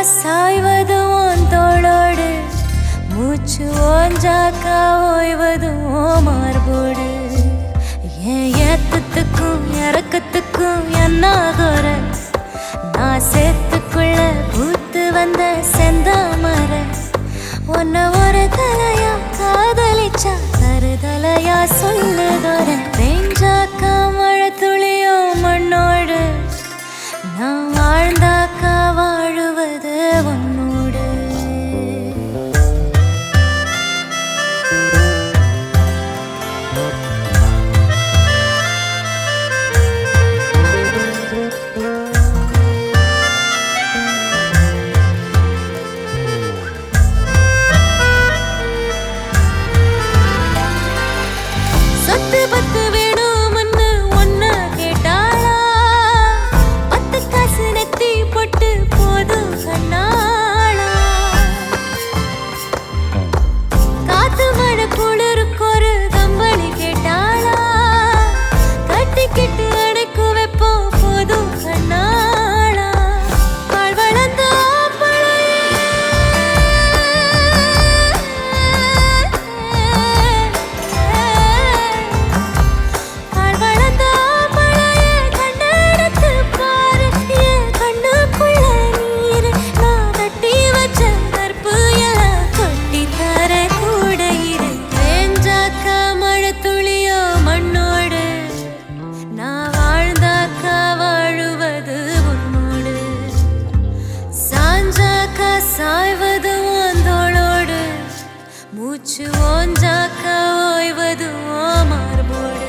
சாய்வது உன் தோளோடு, மூச்சு ஓஞ்சாக்கா ஓய்வது உன் மார்போடு. என் ஏத்தத்துக்கும் இறக்கத்துக்கும் என்ன குறை? நான் சேத்துக்குள்ள பூத்து வந்த செந்தாமர. உன்னை ஒரு தலையா காதலிச்சா தருதலையா சொல்லுதோர. பெஞ்சாக்கா மழை துளியோ மண்ணோடு, நான் வாழ்ந்தாக்கா வாழுவது உன்னோடு. சொத்து பத்து வேணும்னு ஒன்ன கேட்டாளா? 10 காசு நெத்தி போட்டு போதும் கண்ணாளா? காத்து மழை குளிருக்கு ஒரு கம்பளி கேட்டாளா? கட்டிக்கிட்டு அடைக்கு வைப்போம் போதும் கண்ணாளா? கால் வளர்ந்த சாய்வது உன் தோளோடு, மூச்சு ஓஞ்சாக்கா ஓய்வது உன் மார்போடு.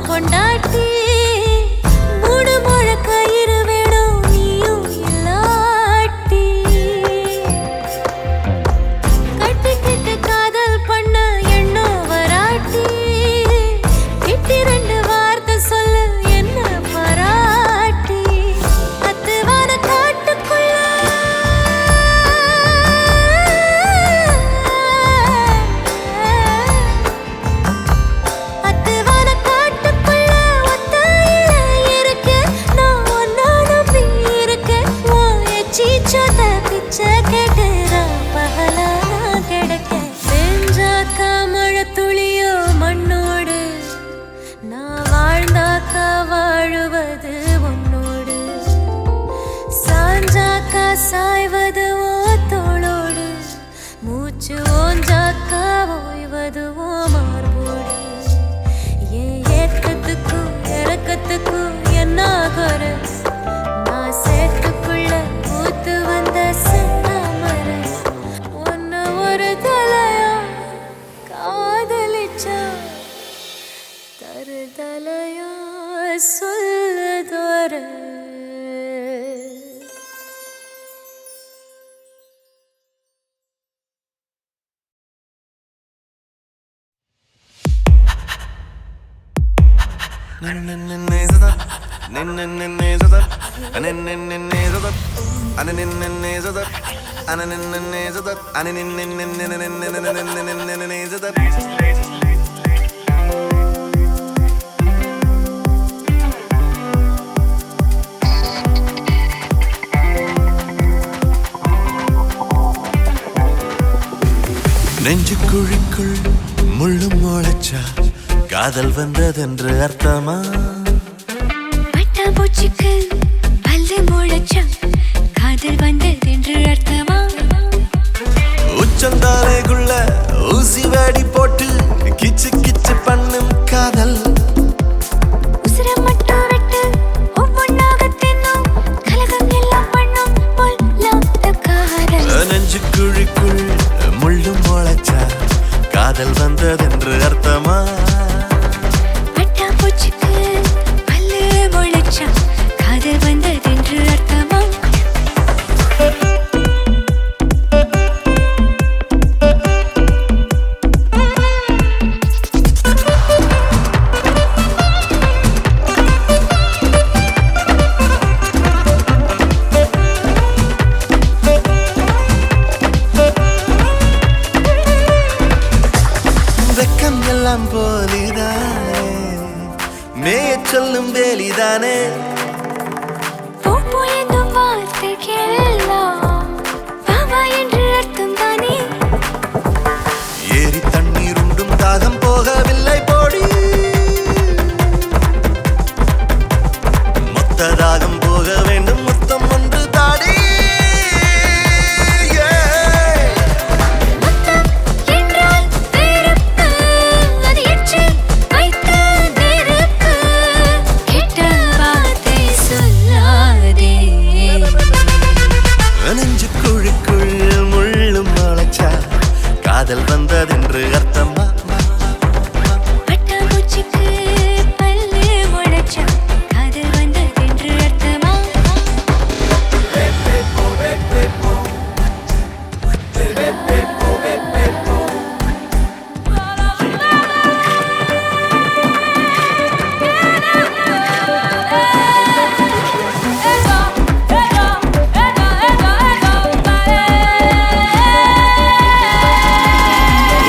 பொண்டாட்டி மூடு முழ கயிறு வேணும் நீயும் இல்லாட்டி. கட்டிக்கிட்டு காதல் பண்ண எண்ணம் வராட்டி. கிட்டி 2 வார்த்தை சொல்லு என்ன பாராட்டி. அத்துவான காட்டுக்குள்ள துளியோ மண்ணோடு, நான் வாழ்ந்தாக்கா வாழுவது உன்னோடு. சாஞ்சாக்கா சாய்வது ஓ தோளோடு, மூச்சு ஓஞ்சாக்கா ஓய்வது ஓ மார்போடு. என் ஏக்கத்துக்கும் இறக்கத்துக்கும் என்ன குறை? நான் சேத்துக்குள்ள பூத்து வந்த செந்தாமர. உன்னை ஒரு தலையா காதலிச்சா தருதலையா சொல்லுதோர. நெஞ்சு குழிக்குள் முள்ளும் முளைச்சா காதல் வந்ததென்று அர்த்தமா? பட்டாம்பூச்சிக்கு பல்லு முளைச்சா காதல் வந்ததென்று அர்த்தமா? உச்சந்தாலைக்குள்ள ஊசி வாடி போட்டு கிச்சு கிச்சு பண்ணும் காதல். உசுரம் மட்டும் விட்டு ஒவ்வொன்னாக தின்னும் கலகம் எல்லாம் பண்ணும் பொல்லாத காதல். நெஞ்சு குழிக்குள் முள்ளும் முளைச்சா காதல் வந்ததென்று அர்த்தமா? முளைச்சா காதல் வந்ததென்று அர்த்தமா? வெக்கம் எல்லாம் போலிதானே மேய சொல்லும் வேலிதானே போ என்னும் வார்த்தைக்கெல்லாம் பாவா என்று அர்த்தம் தானே. ஏரி தண்ணீர் உண்டும் தாகம் போகவில்லை போடி மொத்த தாகம் போக வேண்டும் முத்தம் ஒன்று தாடி முத்தம் என்றால் வெறுப்பு, அது எச்சி வைத்த நெருப்பு. கெட்ட வார்த்தை சொல்லாதே. நெஞ்சு குழிக்குள் முள்ளும் முளைச்சா காதல் வந்ததென்று அர்த்தமா? பட்டாம்பூச்சிக்கு பல்லு முளைச்சா காதல் வந்ததென்று அர்த்தமா?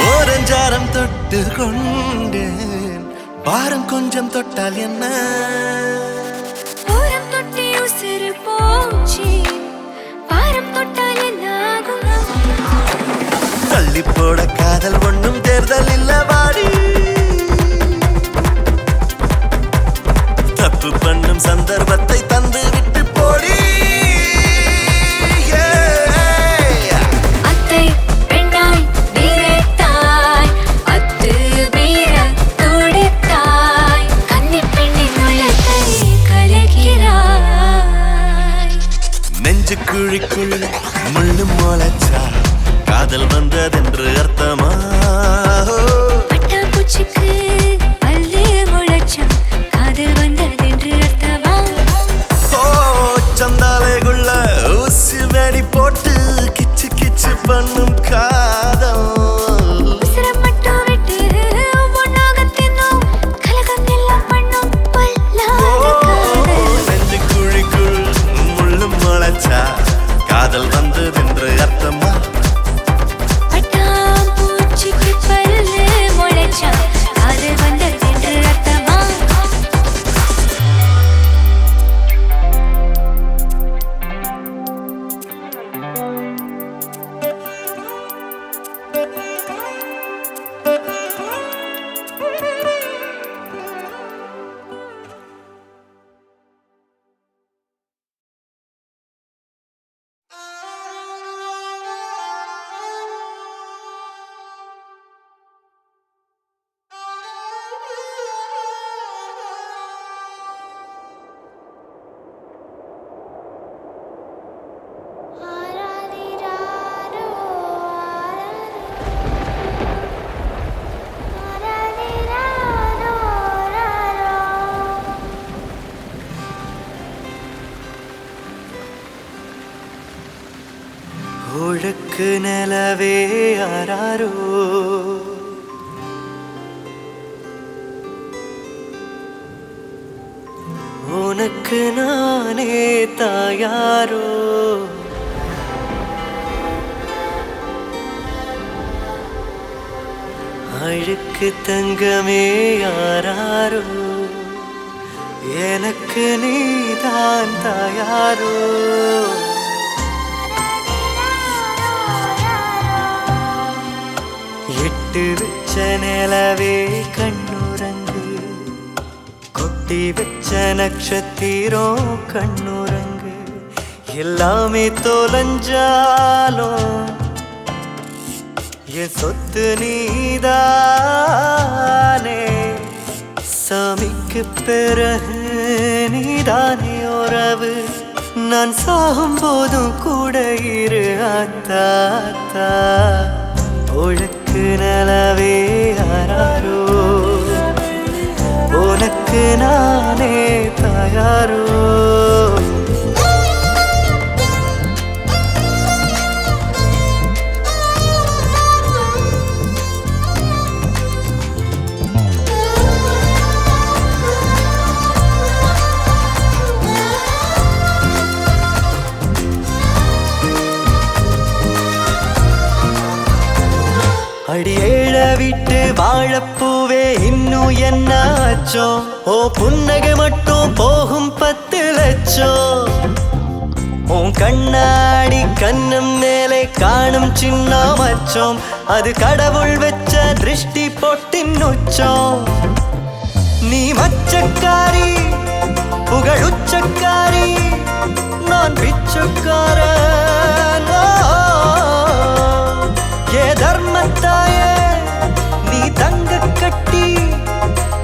ஓரஞ்சாரம் தொட்டு கொண்டேன் பாரம் கொஞ்சம் தொட்டால் என்ன? ஓரம் தொட்டி உசிறு போச்சு, பாரம் தொட்டால் என்ன ஆகும்? தள்ளி போட காதல் ஒண்ணும் தேர்தல் இல்ல வாடி தப்பு பண்ணும் சந்தர்ப்பத்தை தந்து விட்டு போடி அத்தை பெண்ணாய் நீரைத்தாய், அத்து மீற துடித்தாய், கன்னிப் பெண்ணின் உள்ளத்தை கலக்கிறாய். நெஞ்சு குழிக்குள்ள முள்ளும் முளைச்சா காதல் வந்ததென்று அர்த்தமா? பட்டாம்பூச்சிக்கு பல்லு முளைச்சா காதல் வந்ததென்று அர்த்தமா? ஓ சந்தாலைக்குள்ள ஊசி வெடி போட்டு கிச்சு கிச்சு பண்ணும் காதல் உசிரம் மட்டும் விட்டு ஒவ்வொன்னாக தின்னும் கலகம் எல்லாம் பண்ணும் பொல்லாத காதல். நெஞ்சு குழிக்குள் முள்ளும் முளைச்சா காதல் வந்ததென்று அர்த்தமா? பட்டாம்பூச்சிக்கு பல்லு முளைச்சா காதல் வந்ததென்று அர்த்தமா? ஒழுக்கு நிலவே ஆராரோ உனக்கு நானே தாயாரோ அழுக்கு தங்கமே யாராரோ எனக்கு நீதான் தாயாரோ எட்டு வச்ச நிலவே கண்ணுறங்கு கொட்டி வச்ச நட்சத்திரம் கண்ணுறங்கு எல்லாமே தொலைஞ்சாலும் என் சொத்து நீதானே சாமிக்கு பிறகு நீதானே உறவு நான் சாகும் போதும் கூட இரு ஆத்தா ஒழுக்கு நிலவே ஆராரோ உனக்கு நானே தாய் தாயாரோ. அடியேழ விட்டு வாழப்பூவே இன்னும் என்ன ஆச்சோ? ஓ புன்னகை மட்டும் போகும் 10 லட்சம். உன் கண்ணாடி கண்ணம் மேலே காணும் சின்ன மச்சம், அது கடவுள் வச்ச திருஷ்டி பொட்டின் உச்சம். நீ மச்சக்காரி புகழுச்சக்காரி, நான் பிச்சைக்காரன். ஏ தர்மத்தாயே நீ தங்க கட்டி,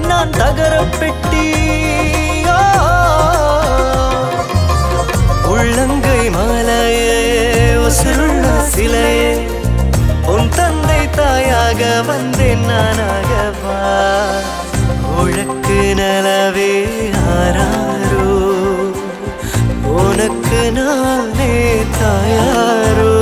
நான் தகர பெட்டி. உள்ளங்கை மாலையே உசுருள்ள சிலையே, உன் தந்தை தாயாக வந்தேன் நானாகவா. உழக்கு நலவே ஆராரோ, உனக்கு நானே தாயாரோ.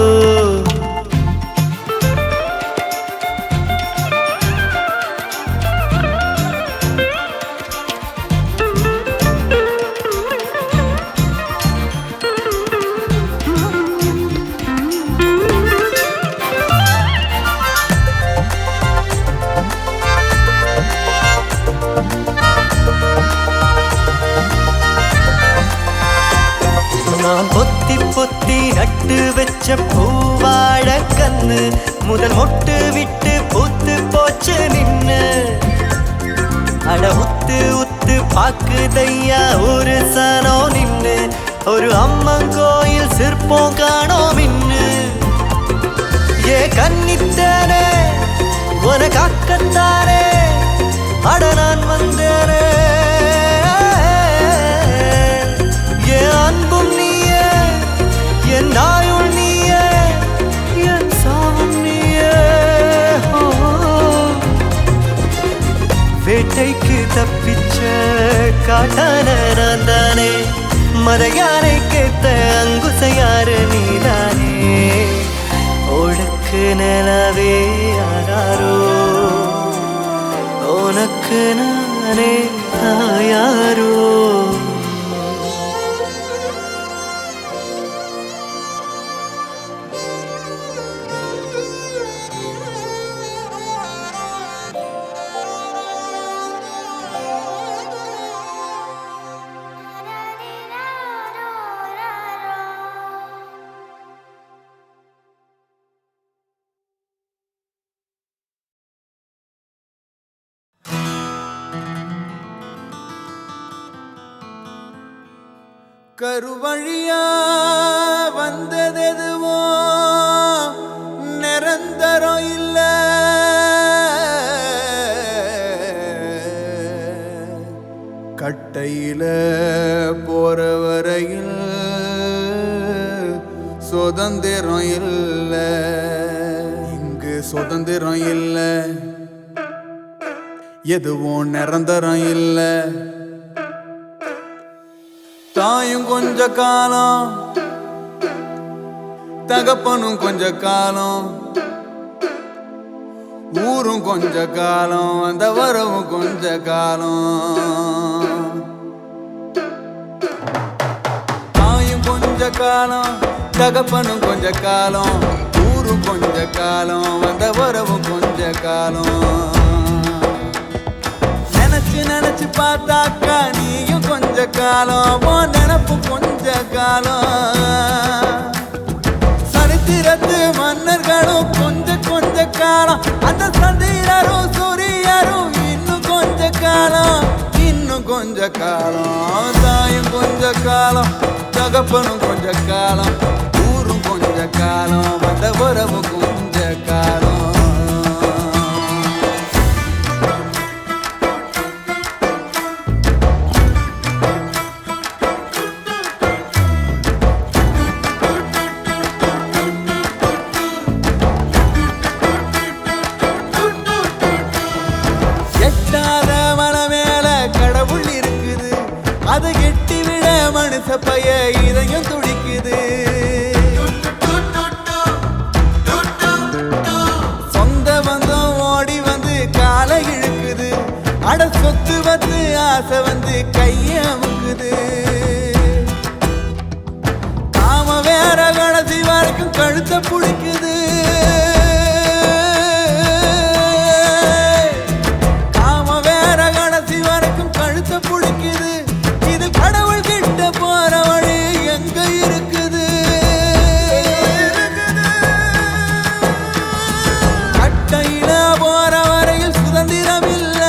நான் பொத்தி பொத்தி நட்டு வச்ச பூவாழ கண்ணு, முதல் மொட்டு விட்டு பூத்து போச்சு நின்னு. அட உத்து உத்து பாக்குதையா ஒரு சனோ நின்னு, ஒரு அம்மன் கோயில் சிற்பம் காணோம் இன்னு. ஏ கன்னித்தானே உன காக்கத்தானே, அட நான் வந்தேனே. என் அன்பும் நீயே, என் நாயுள் நீயே, என் சாவும் நீயே. வேட்டைக்கு தப்பிச்ச காட்டான நான் தானே, மறையானை கேட்ட அங்குசையாறு நீதானே. உனக்கு நிலவே யாரோ, உனக்கு நானே தாயாரோ. கருவழியா வந்ததெதுவோ நிரந்தரம் இல்ல, கட்டையில போற வரையில் சுதந்திரம் இல்ல. இங்கு சுதந்திரம் இல்ல, எதுவும் நிரந்தரம் இல்ல. தாயும் கொஞ்ச காலம், தகப்பனும் கொஞ்ச காலம், ஊரும் கொஞ்ச காலம், அந்த வரவும் கொஞ்ச காலம். தாயும் கொஞ்ச காலம், தகப்பனும் கொஞ்ச காலம், ஊரும் கொஞ்ச காலம், அந்த வரவும் கொஞ்ச காலம். நினைச்சு நினைச்சு பார்த்தாக்கா நீயும் கொஞ்ச காலம், உன் நினப்பு கொஞ்ச காலம். சரித்திரத்து மன்னர்களும் கொஞ்ச கொஞ்ச காலம், அந்த சந்திரரும் சூரியரும் இன்னும் கொஞ்ச காலம், இன்னும் கொஞ்ச காலம். தாயும் கொஞ்ச காலம், தகப்பனும் கொஞ்ச காலம், ஊரும் கொஞ்ச காலம், வந்த உறவு கொஞ்ச காலம். எட்டாத மலை மேல கடவுள் இருக்குது, அது பைய இதையும் துடிக்குது. சொந்த பந்தம் ஓடி வந்து காலை இழுக்குது. அட சொத்து வந்து ஆசை வந்து கைய அமுக்குது. காம வேற கடைசி வரைக்கும் கழுத்தை பிடிக்குது. காம வேற கடைசி வரைக்கும் கழுத்தை பிடிக்குது. இது கடவுள் கிட்ட போற வழி எங்க இருக்குது? கட்டையில போற வரையில் சுதந்திரம் இல்ல.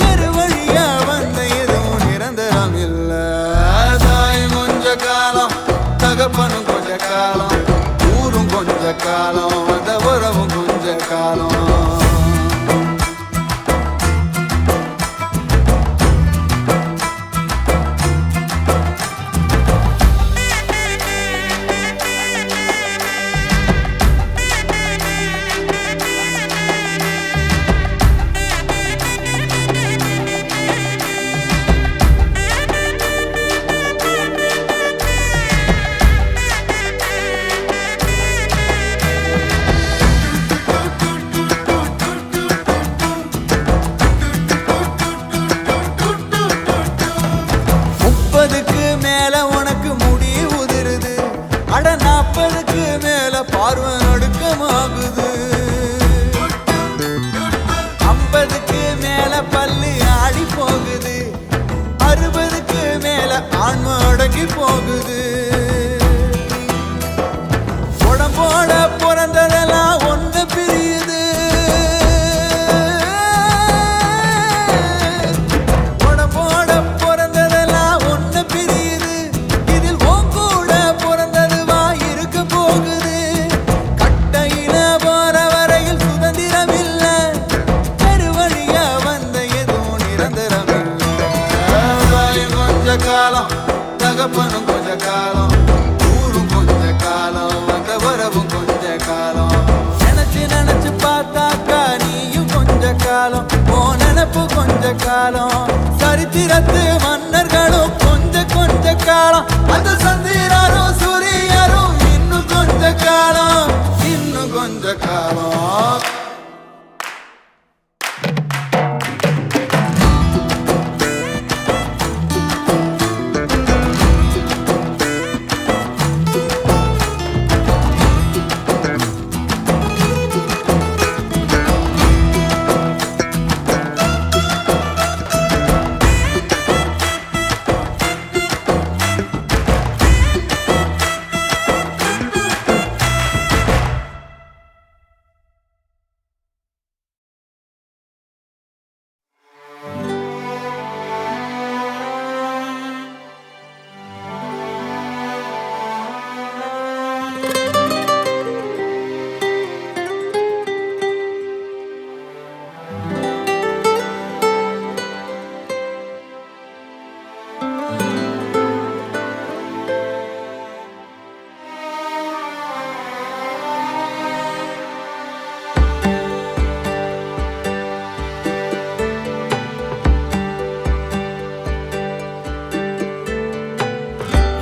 கருவழியா வந்த எதுவும் நிரந்தரம் இல்ல. தாயும் கொஞ்ச காலம், தகப்பனும் கொஞ்ச காலம், ஊரும் கொஞ்ச காலம், அந்த உறவும் கொஞ்ச காலம். அட 40க்கு மேல பார்வை நடுக்கமாகுது. 50க்கு மேல பல்லு ஆடி போகுது. 60க்கு மேல ஆன்ம அடங்கி போகுது. உடம்போட பிறந்ததெல்லாம் ஒண்ணு பிரியுது. உடம்போட பிறந்ததெல்லாம் ஒண்ணு பிரியுது. இதில் கூட பிறந்ததுவா இருக்க போகுது. கட்டையில போற வரையில் சுதந்திரம் இல்ல. கருவழியா வந்த எதுவும் நிரந்தரம் இல்ல. கொஞ்ச காலம், தகப்பனும் கொஞ்ச காலம், ஊரும் கொஞ்ச காலம், அந்த உறவும் கொஞ்ச காலம். நினைச்சு நினைச்சு பார்த்தாக்கா நீயும் கொஞ்ச காலம், ஓ நினப்பு கொஞ்ச காலம். சரித்திரத்து மன்னர்களும் கொஞ்ச காலம், அந்த சந்திரரும் சூரியரும் இன்னும் கொஞ்ச காலம், இன்னும் கொஞ்ச காலம்.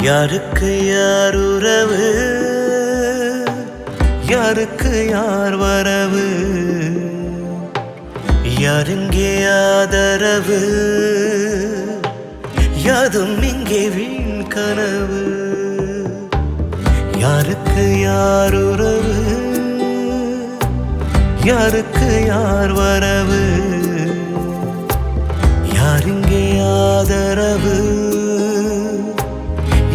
யாருக்கு யார் உறவு, யாருக்கு யார் வரவு, யாருங்கே ஆதரவு, யாதும் இங்கே வீண் கனவு. யாருக்கு யார் உறவு, யாருக்கு யார் வரவு, யாருங்கே ஆதரவு,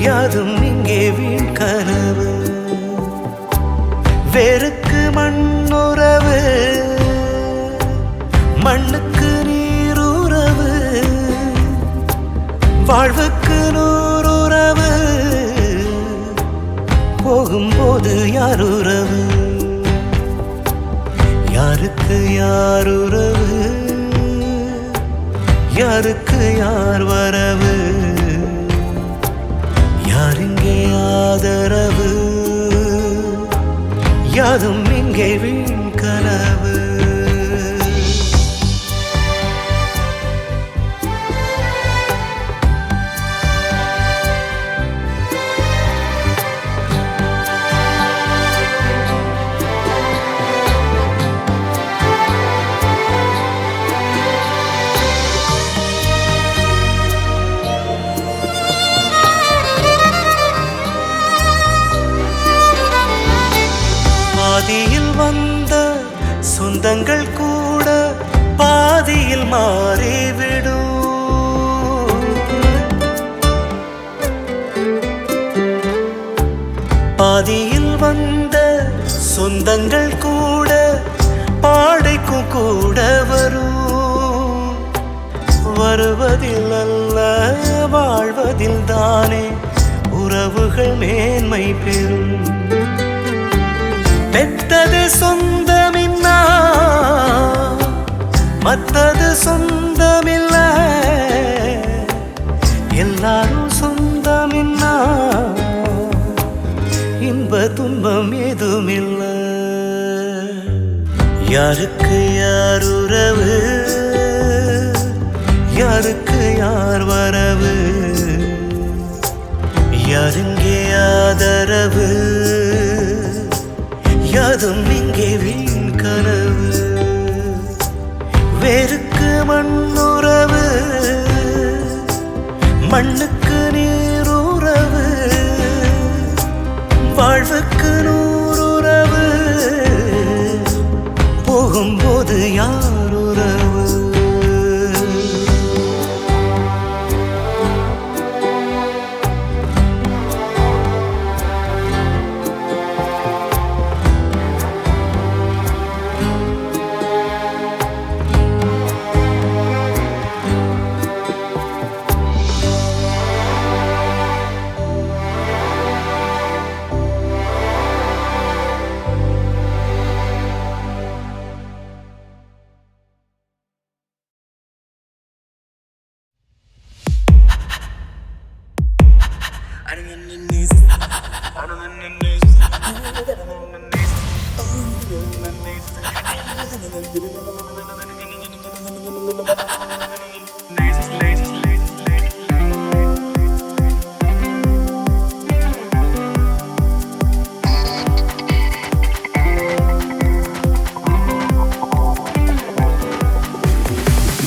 யாதும் இங்கே வீண் கனவு. வேருக்கு மண்ணுறவு, மண்ணுக்கு நீருறவு, வாழ்வுக்கு நூறுறவு, போகும்போது யார் உறவு. யாருக்கு யார் உறவு, யாருக்கு யார் வரவு, யாருங்கே ஆதரவு, யாதும் இங்கே வீண் கனவு. சொந்தங்கள் கூட பாதியில் மாறிவிடும். பாதியில் வந்த சொந்தங்கள் கூட பாடைக்கும் கூட வரும். வருவதில் அல்ல வாழ்வதில் தானே உறவுகள் மேன்மை பெறும். பெத்தது சொந்தமின்னா மத்தது சொந்தமில்ல. எல்லாரும் சொந்தமின்னா இன்ப துன்பம் ஏதுமில்ல. யாருக்கு யார் உறவு, யாருக்கு யார் வரவு, யாருங்கே ஆதரவு, யாதும் இங்கே வீண் கனவு. வேருக்கு மண்ணுறவு, மண்ணுக்கு நீருறவு, வாழ்வுக்கு நூறுறவு, போகும்போது யார் உறவு.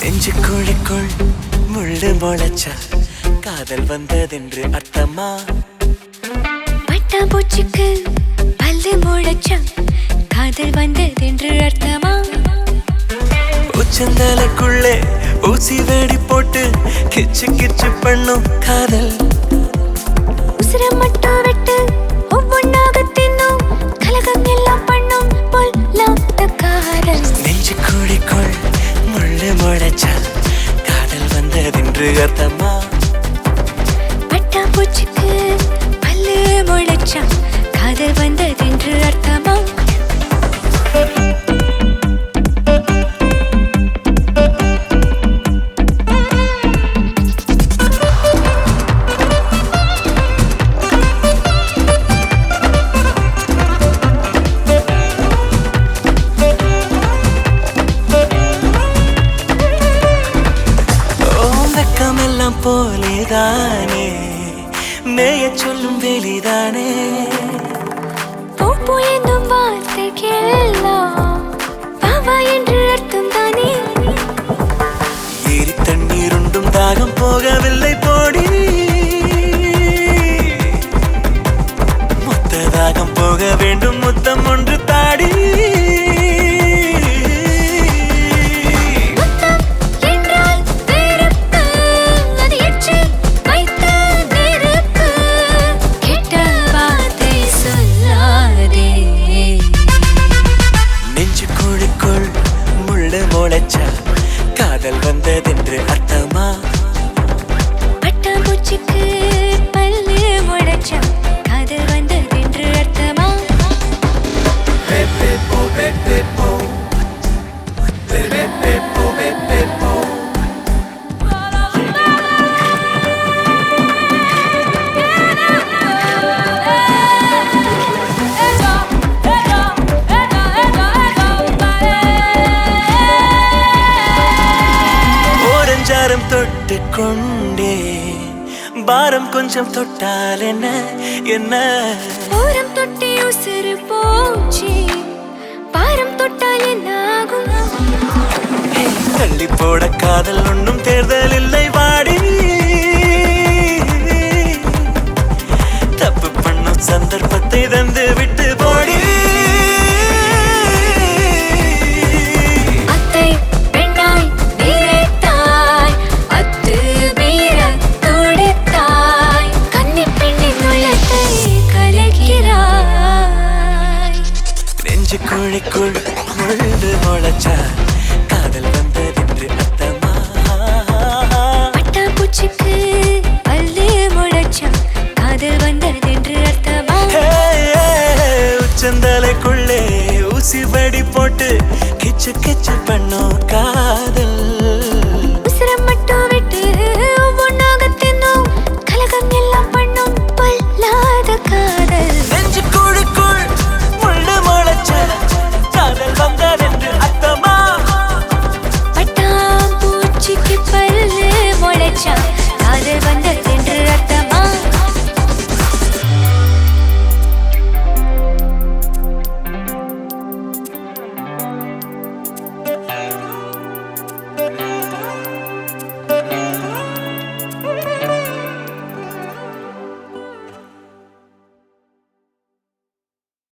நெஞ்சுக்குழிக்குள் முள்ளு முளைச்சா காதல் வந்ததென்று அர்த்தமா? பட்டாம்பூச்சிக்கு பல்லு முளைச்சா காதல் வந்ததென்று அர்த்தமா? உச்சந்தலைக்குள்ளே ஊசி வெடி போட்டு கிச்சு கிச்சு பண்ணும் காதல். உசுர மட்டும் விட்டு ஒவ்வொன்னாக தின்னும் கலகம் எல்லாம் பண்ணும் பொல்லாத காதல். நெஞ்சுக்குழிக்குள் முள்ளு முளைச்சா காதல் வந்ததென்று அர்த்தமா? பட்டாம்பூச்சிக்கு பல்லு முளைச்சா காதல் வந்ததென்று அர்த்தமா? போலேதானே மேய சொல்லும் வெளிதானே. பூ என்னும் வார்த்தைக்கெல்லாம் பாவா என்று அர்த்தம் தானே. ஏரி தண்ணீருண்டும் தாகம் போகவில்லை போடி, மொத்த தாகம் போக வேண்டும் முத்தம் ஒன்று தாடி. காதல் வந்ததென்று அர்த்தமா? பட்டாம்பூச்சிக்கு பல்லு முளைச்சா காதல் வந்ததென்று அர்த்தமா? தொட்டுக்கொண்டே பாரம் கொஞ்சம் தொட்டால் என்ன என்ன? ஓரம் தொட்டி உசுறு போச்சு, பாரம் தொட்டால் என்ன ஆகும்? தள்ளி போட காதல் ஒன்றும் தேர்தல் இல்லை வாடி. தப்பு பண்ணும் சந்தர்ப்பத்தை தந்து விட்டு போடி. விழுந்து முளைச்சா காதல் வந்ததென்று அர்த்தமா? பட்டாம்பூச்சிக்கு பல்லு முளைச்சா காதல் வந்ததென்று அர்த்தமா? உச்சந்தலைக்குள்ளே ஊசி வடி போட்டு